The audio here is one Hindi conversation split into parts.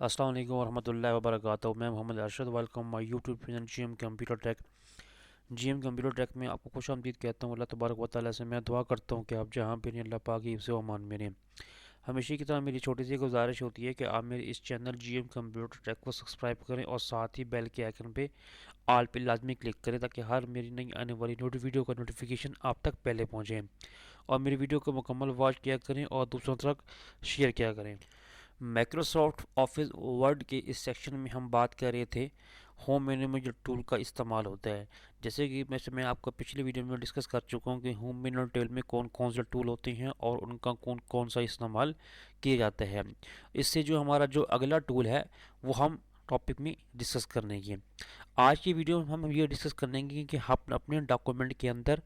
अस्सलाम वालेकुम वरहमतुल्लाहि वबरकातुहू। मैं Mohammad Arshad. Welcome my YouTube channel GM computer tech. GM computer tech में आपको खुश आमदीद कहता हूँ। अल्लाह तबारक व तआला से मैं दुआ करता हूँ कि आप जहाँ पे नहीं, अल्लाह पाक की हिफ्ज़ व अमान में रहें। हमेशा की तरह मेरी छोटी सी गुजारिश होती है कि आप मेरे इस चैनल जीएम कंप्यूटर टेक को सब्सक्राइब करें और साथ ही बेल के आइकन पे ऑल पे लाजमी क्लिक करें, ताकि हर मेरी नई आने वाली वीडियो का नोटिफिकेशन आप तक पहले पहुँचे। और मेरी वीडियो को मुकम्मल वॉच किया करें और दूसरों तक शेयर किया करें। माइक्रोसॉफ्ट ऑफिस वर्ड के इस सेक्शन में हम बात कर रहे थे होम मेन्यू में जो टूल का इस्तेमाल होता है। जैसे कि मैं आपको पिछली वीडियो में डिस्कस कर चुका हूँ कि होम मेन्यू टेल में कौन कौन से टूल होते हैं और उनका कौन कौन सा इस्तेमाल किया जाता है। इससे जो हमारा जो अगला टूल है वो हम टॉपिक में डिस्कस करने की। आज की वीडियो में हम ये डिस्कस करेंगे कि हम अपने डॉक्यूमेंट के अंदर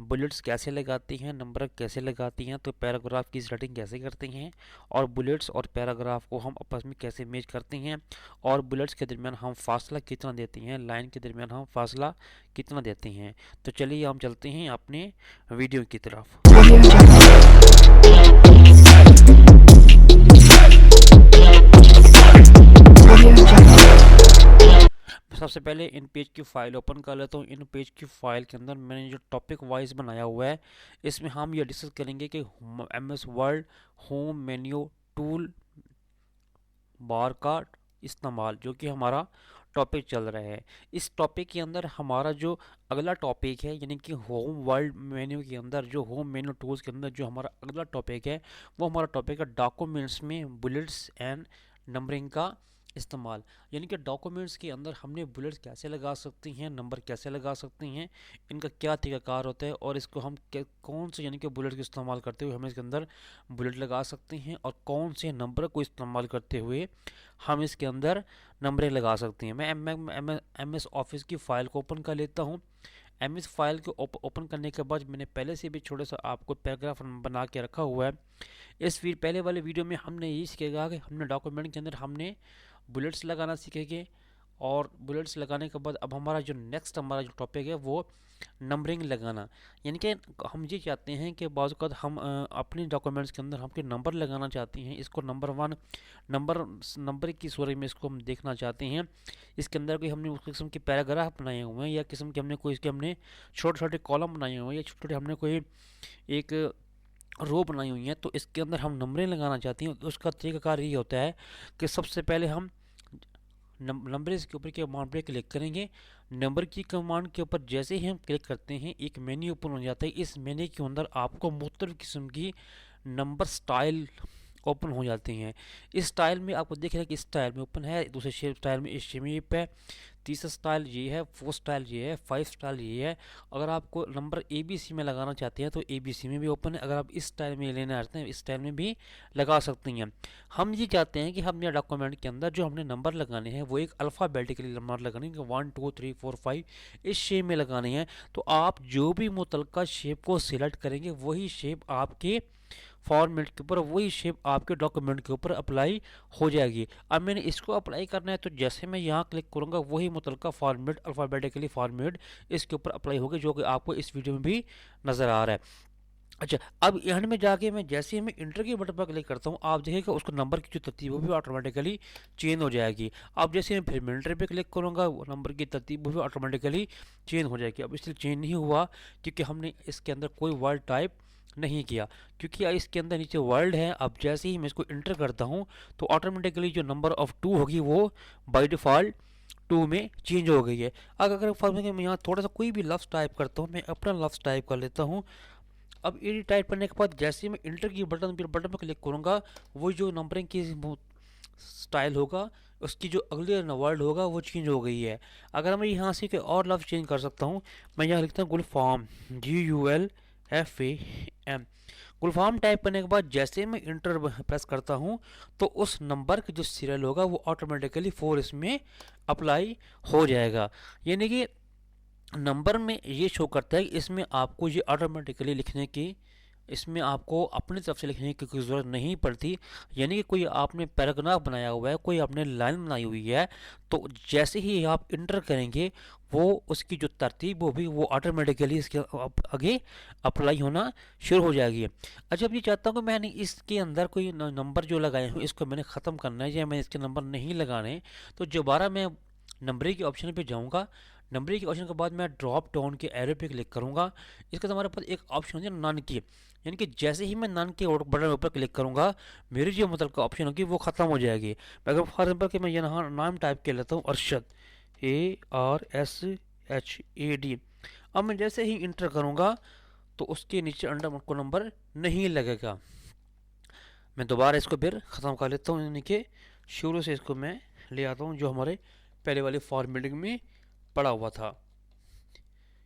बुलेट्स कैसे लगाती हैं, नंबर कैसे लगाती हैं, तो पैराग्राफ की सेटिंग कैसे करते हैं, और बुलेट्स और पैराग्राफ को हम आपस में कैसे मैच करते हैं, और बुलेट्स के दरमियान हम फासला कितना देते हैं, लाइन के दरमियान हम फासला कितना देते हैं। तो चलिए हम चलते हैं अपने वीडियो की तरफ। सबसे पहले इन पेज की फ़ाइल ओपन कर लेता हूँ। इन पेज की फ़ाइल के अंदर मैंने जो टॉपिक वाइज बनाया हुआ है, इसमें हम ये डिस्कस करेंगे कि MS word home menu tool bar का इस्तेमाल, जो कि हमारा टॉपिक चल रहा है। इस टॉपिक के अंदर हमारा जो अगला टॉपिक है, यानी कि होम वर्ल्ड मेन्यू के अंदर जो होम मेन्यू टूल्स के अंदर जो हमारा अगला टॉपिक है, वो हमारा टॉपिक है डॉक्यूमेंट्स में बुलेट्स एंड नंबरिंग का इस्तेमाल। यानी कि डॉक्यूमेंट्स के अंदर हमने बुलेट्स कैसे लगा सकते हैं, नंबर कैसे लगा सकते हैं, इनका क्या तरीकाकार होता है, और इसको हम कौन से यानी कि बुलेट का इस्तेमाल करते हुए हम इसके अंदर बुलेट लगा सकते हैं, और कौन से नंबर को इस्तेमाल करते हुए हम इसके अंदर नंबरें लगा सकते हैं। मैं एम एस ऑफिस की फ़ाइल को ओपन कर लेता हूँ। एम एस फाइल को ओपन करने के बाद मैंने पहले से भी छोटा सा आपको पैराग्राफ बना के रखा हुआ है। इस फिर पहले वाले वीडियो में हमने ये सीखेगा कि हमने डॉक्यूमेंट के अंदर हमने बुलेट्स लगाना सीखेंगे, और बुलेट्स लगाने के बाद अब हमारा जो नेक्स्ट हमारा जो टॉपिक है वो नंबरिंग लगाना। यानी कि हम ये चाहते हैं कि बाज़ औक़ात हम अपने डॉक्यूमेंट्स के अंदर हम नंबर लगाना चाहते हैं, इसको नंबर वन नंबर की सूरत में इसको हम देखना चाहते हैं। इसके अंदर कोई हमने उस किस्म के पैराग्राफ बनाए हुए हैं, या किस्म के हमने कोई इसके हमने छोटे छोटे कॉलम बनाए हुए हैं, या छोटे छोटे हमने कोई एक रो बनाई हुई है, तो इसके अंदर हम नंबरें लगाना चाहते हैं। उसका तरीकाकार ये होता है कि सबसे पहले हम नंबर के ऊपर के कमांड पे क्लिक करेंगे। नंबर की कमांड के ऊपर जैसे ही हम क्लिक करते हैं, एक मेन्यू ओपन हो जाता है। इस मेन्यू के अंदर आपको मुख्तलिफ किस्म की नंबर स्टाइल ओपन हो जाती हैं। इस स्टाइल में आपको देख रहे हैं कि इस स्टाइल में ओपन है, दूसरे शेप स्टाइल में इस शेप है, तीसरा स्टाइल ये है, फोर्थ स्टाइल ये है, फाइव स्टाइल ये है। अगर आपको नंबर ABC में लगाना चाहते हैं तो ABC में भी ओपन है। अगर आप इस स्टाइल में लेना चाहते हैं, इस स्टाइल में भी लगा सकते हैं। हम ये चाहते हैं कि हमने डॉक्यूमेंट के अंदर जो हमने नंबर लगाने हैं वो एक अल्फ़ाबेटिकली नंबर लगाने हैं, 1 2 3 4 5 इस शेप में लगाने हैं। तो आप जो भी मुतल्लिका शेप को सिलेक्ट करेंगे, वही शेप आपके फॉर्मेट के ऊपर, वही शेप आपके डॉक्यूमेंट के ऊपर अप्लाई हो जाएगी। अब मैंने इसको अप्लाई करना है, तो जैसे मैं यहाँ क्लिक करूँगा वही मुतल्लिका फॉर्मेट अल्फ़ाबेटिकली फॉर्मेट इसके ऊपर अप्लाई होगा, जो कि आपको इस वीडियो में भी नज़र आ रहा है। अच्छा, अब एंड में जाके मैं जैसे ही मैं इंटर के बटन पर क्लिक करता हूँ, आप देखिएगा उसको नंबर की जो तरतीब वो भी ऑटोमेटिकली चेंज हो जाएगी। अब जैसे मैं फिर मैं इंटर पे क्लिक करूँगा, वो नंबर की तरतीब वो भी ऑटोमेटिकली चेंज हो जाएगी। अब इसलिए चेंज नहीं हुआ क्योंकि हमने इसके अंदर कोई वर्ड टाइप नहीं किया, क्योंकि इसके अंदर नीचे वर्ल्ड है। अब जैसे ही मैं इसको इंटर करता हूँ तो ऑटोमेटिकली जो नंबर ऑफ 2 होगी वो बाय डिफ़ॉल्ट 2 में चेंज हो गई है। अगर फॉर एग्जाम्पल मैं यहाँ थोड़ा सा कोई भी लफ्ज़ टाइप करता हूँ, मैं अपना लफ्ज़ टाइप कर लेता हूँ। अब ये टाइप करने के बाद जैसे मैं इंटर की बटन पर क्लिक करूँगा, वो जो नंबरिंग की स्टाइल होगा, उसकी जो अगले वर्ड होगा वो चेंज हो गई है। अगर मैं यहाँ से कोई और लफ्ज़ चेंज कर सकता हूँ, मैं यहाँ लिखता हूँ गुलफाम, GULFAM। गुलफाम टाइप करने के बाद जैसे मैं इंटर प्रेस करता हूँ, तो उस नंबर का जो सीरियल होगा वो ऑटोमेटिकली 4 इसमें अप्लाई हो जाएगा। यानी कि नंबर में ये शो करता है कि इसमें आपको ये ऑटोमेटिकली लिखने की इसमें आपको अपनी तरफ से लिखने की कोई ज़रूरत नहीं पड़ती। यानी कि कोई आपने पैराग्राफ बनाया हुआ है, कोई आपने लाइन बनाई हुई है, तो जैसे ही आप इंटर करेंगे वो उसकी जो तरतीब होगी वो ऑटोमेटिकली इसके आगे अप्लाई होना शुरू हो जाएगी। अच्छा, अब ये चाहता हूँ कि मैंने इसके अंदर कोई नंबर जो लगाए हैं इसको मैंने ख़त्म करना है या मैंने इसके नंबर नहीं लगाने, तो दोबारा मैं नंबरिंग के ऑप्शन पे जाऊँगा। नंबरिंग के ऑप्शन के बाद मैं ड्रॉप डाउन के एरो पे क्लिक करूँगा। इसके बाद हमारे पास एक ऑप्शन होती है नन की, यानी कि जैसे ही मैं नन के बटन ऊपर क्लिक करूँगा मेरी जो मतलब का ऑप्शन होगी वो ख़त्म हो जाएगी। अगर फॉर एग्जाम्पल कि मैं यहाँ नाम टाइप कर लेता हूँ अरशद, ARSHAD। अब मैं जैसे ही इंटर करूँगा तो उसके नीचे अंडर को नंबर नहीं लगेगा। मैं दोबारा इसको फिर ख़त्म कर लेता हूँ, यानी कि शुरू से इसको मैं ले आता हूँ जो हमारे पहले वाली फॉर्मेटिंग में पड़ा हुआ था।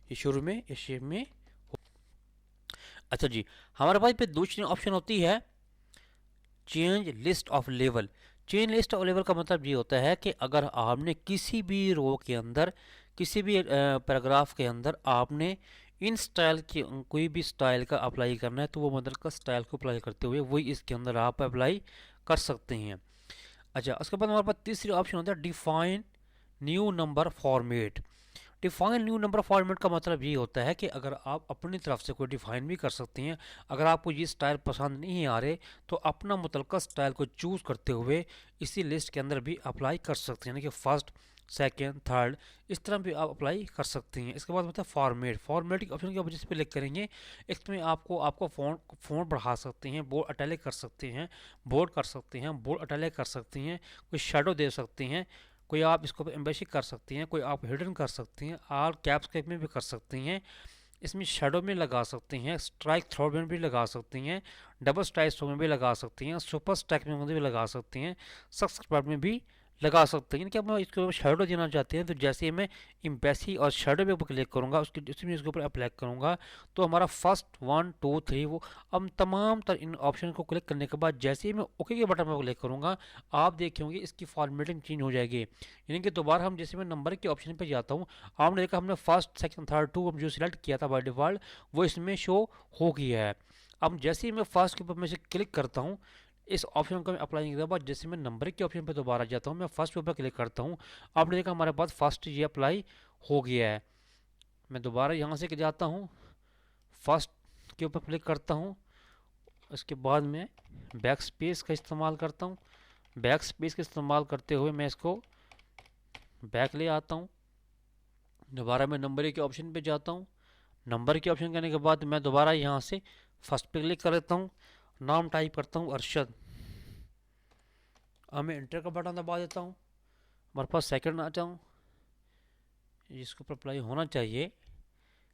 ये शुरू में इस शेप में। अच्छा जी, हमारे पास पे दूसरी ऑप्शन होती है change list of level. Change list of level का मतलब ये होता है कि अगर आपने किसी भी रो के अंदर, किसी भी पैराग्राफ के अंदर आपने इन स्टाइल की कोई भी स्टाइल का अप्लाई करना है तो वो मतलब का स्टाइल को अप्लाई करते हुए वही इसके अंदर आप अप्लाई कर सकते हैं। अच्छा, उसके बाद हमारे पास तीसरी ऑप्शन होता है define new number format. Define new number format का मतलब ये होता है कि अगर आप अपनी तरफ से कोई डिफाइन भी कर सकते हैं। अगर आपको ये स्टाइल पसंद नहीं आ रहे तो अपना मुतलका स्टाइल को चूज़ करते हुए इसी लिस्ट के अंदर भी अप्लाई कर सकते हैं, यानी कि फर्स्ट, सेकेंड, थर्ड, इस तरह भी आप अप्लाई कर सकते हैं। इसके बाद होता है फॉर्मेट। फॉर्मेट के ऑप्शन की वजह से क्लिक करेंगे, इसमें आपको फ़ॉन्ट बढ़ा सकते हैं, बोल्ड इटैलिक कर सकते हैं, बोल्ड कर सकते हैं, बोल्ड इटैलिक कर सकते हैं, कोई शेडो दे सकते हैं, कोई आप इसको एम्बेसिंग कर सकती हैं, कोई आप हिडन कर सकती हैं, और कैप्स में भी कर सकती हैं। इसमें शेडो में लगा सकती हैं, स्ट्राइक थ्रो में भी लगा सकती हैं, डबल स्ट्राइक थ्रो में भी लगा सकती हैं, सुपर स्ट्राइक में भी लगा सकती हैं, सक्स में भी लगा सकते हैं। कि अब मैं इसको शेडो देना चाहते हैं तो जैसे ही मैं एम्बेसी और शेडो पे क्लिक करूँगा उसमें इसके ऊपर अप्लाई करूँगा तो हमारा फर्स्ट 1 2 3 वो अब तमाम तर इन ऑप्शन को क्लिक करने के बाद जैसे ही मैं ओके के बटन पर क्लिक करूँगा आप देखेंगे इसकी फॉर्मेटिंग चेंज हो जाएगी। यानी कि दोबारा हम जैसे मैं नंबर के ऑप्शन पर जाता हूँ, आपने देखा हमने फर्स्ट सेकंड थर्ड टू जो सिलेक्ट किया था बाय डिफ़ॉल्ट वो इसमें शो हो गया है। अब जैसे ही मैं फर्स्ट के ऊपर में से क्लिक करता हूँ, इस ऑप्शन को मैं अप्लाई करने के बाद जैसे मैं नंबर के ऑप्शन पे दोबारा जाता हूँ, मैं फर्स्ट के ऊपर क्लिक करता हूँ, आपने देखा हमारे पास फर्स्ट ये अप्लाई हो गया है। मैं दोबारा यहाँ से जाता हूँ, फर्स्ट के ऊपर क्लिक करता हूँ, उसके बाद मैं बैक स्पेस का इस्तेमाल करता हूँ। बैक स्पेस का इस्तेमाल करते हुए मैं इसको बैक ले आता हूँ। दोबारा मैं नंबर के ऑप्शन पे जाता हूँ। नंबर के ऑप्शन करने के बाद मैं दोबारा यहाँ से फर्स्ट पे क्लिक कर लेता हूँ, नाम टाइप करता हूँ अरशद। अब मैं इंटर का बटन दबा देता हूँ, हमारे पास सेकंड आता हूँ, जिसके ऊपर अप्लाई होना चाहिए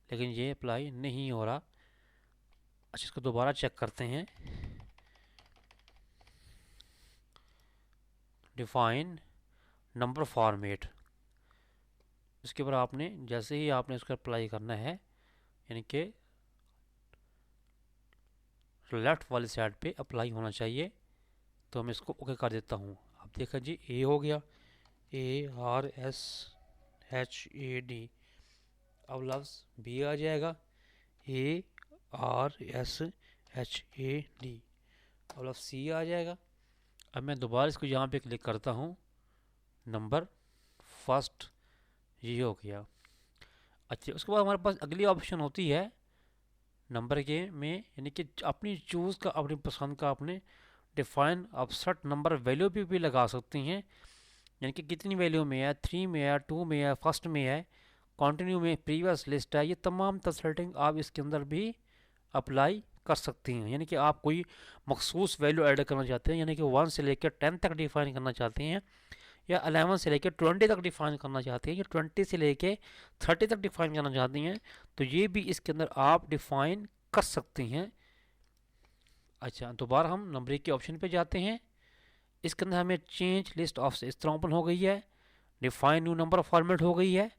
लेकिन ये अप्लाई नहीं हो रहा। अच्छा, इसको दोबारा चेक करते हैं। डिफाइन नंबर फॉर्मेट, इसके ऊपर आपने जैसे ही आपने इसको अप्लाई करना है, यानी कि लेफ्ट वाली साइड पे अप्लाई होना चाहिए, तो मैं इसको ओके कर देता हूँ। अब देखा जी, ए हो गया, ARSHAD। अब लफ्ज़ बी आ जाएगा, ARSHAD। अब लफ्ज़ सी आ जाएगा। अब मैं दोबारा इसको यहाँ पे क्लिक करता हूँ, नंबर फर्स्ट, ये हो गया। अच्छा, उसके बाद हमारे पास अगली ऑप्शन होती है नंबर के में, यानी कि अपनी चूज़ का, अपनी पसंद का अपने डिफाइन आप सर्ट नंबर वैल्यू भी लगा सकती हैं, यानी कि कितनी वैल्यू में है, 3 में है, 2 में है, फर्स्ट में है, कंटिन्यू में, प्रीवियस लिस्ट है, ये तमाम सेटिंग आप इसके अंदर भी अप्लाई कर सकती हैं। यानी कि आप कोई मखसूस वैल्यू ऐड करना चाहते हैं, यानी कि 1 से लेकर 10 तक डिफाइन करना चाहते हैं, या 11 से लेकर 20 तक डिफाइन करना चाहते हैं, या 20 से लेकर 30 तक डिफाइन करना चाहती हैं, तो ये भी इसके अंदर आप डिफाइन कर सकती हैं। अच्छा, दोबारा हम नंबर के ऑप्शन पे जाते हैं। इसके अंदर हमें चेंज लिस्ट ऑफ से इस तरह ओपन हो गई है, डिफाइन न्यू नंबर फॉर्मेट हो गई है,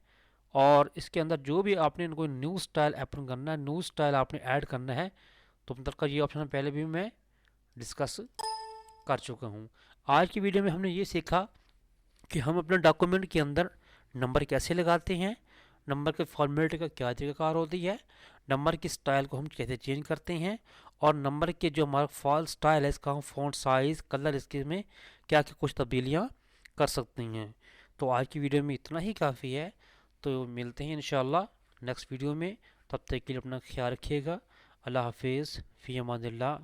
और इसके अंदर जो भी आपने इनको न्यू स्टाइल अप्लाई करना है, न्यू स्टाइल आपने ऐड करना है, तो मतलब का ये ऑप्शन पहले भी मैं डिस्कस कर चुका हूँ। आज की वीडियो में हमने ये सीखा कि हम अपने डॉक्यूमेंट के अंदर नंबर कैसे लगाते हैं, नंबर के फॉर्मेट का क्या तरीकाकार होती है, नंबर की स्टाइल को हम कैसे चेंज करते हैं, और नंबर के जो हमारा फॉल स्टाइल है इसका हम फ़ॉन्ट साइज़ कलर इसके में क्या क्या कुछ तब्दीलियाँ कर सकते हैं। तो आज की वीडियो में इतना ही काफ़ी है। तो मिलते हैं इंशाल्लाह नेक्स्ट वीडियो में। तब तक के लिए अपना ख्याल रखिएगा। अल्लाह हाफिज़, फ़ी अमानिल्लाह।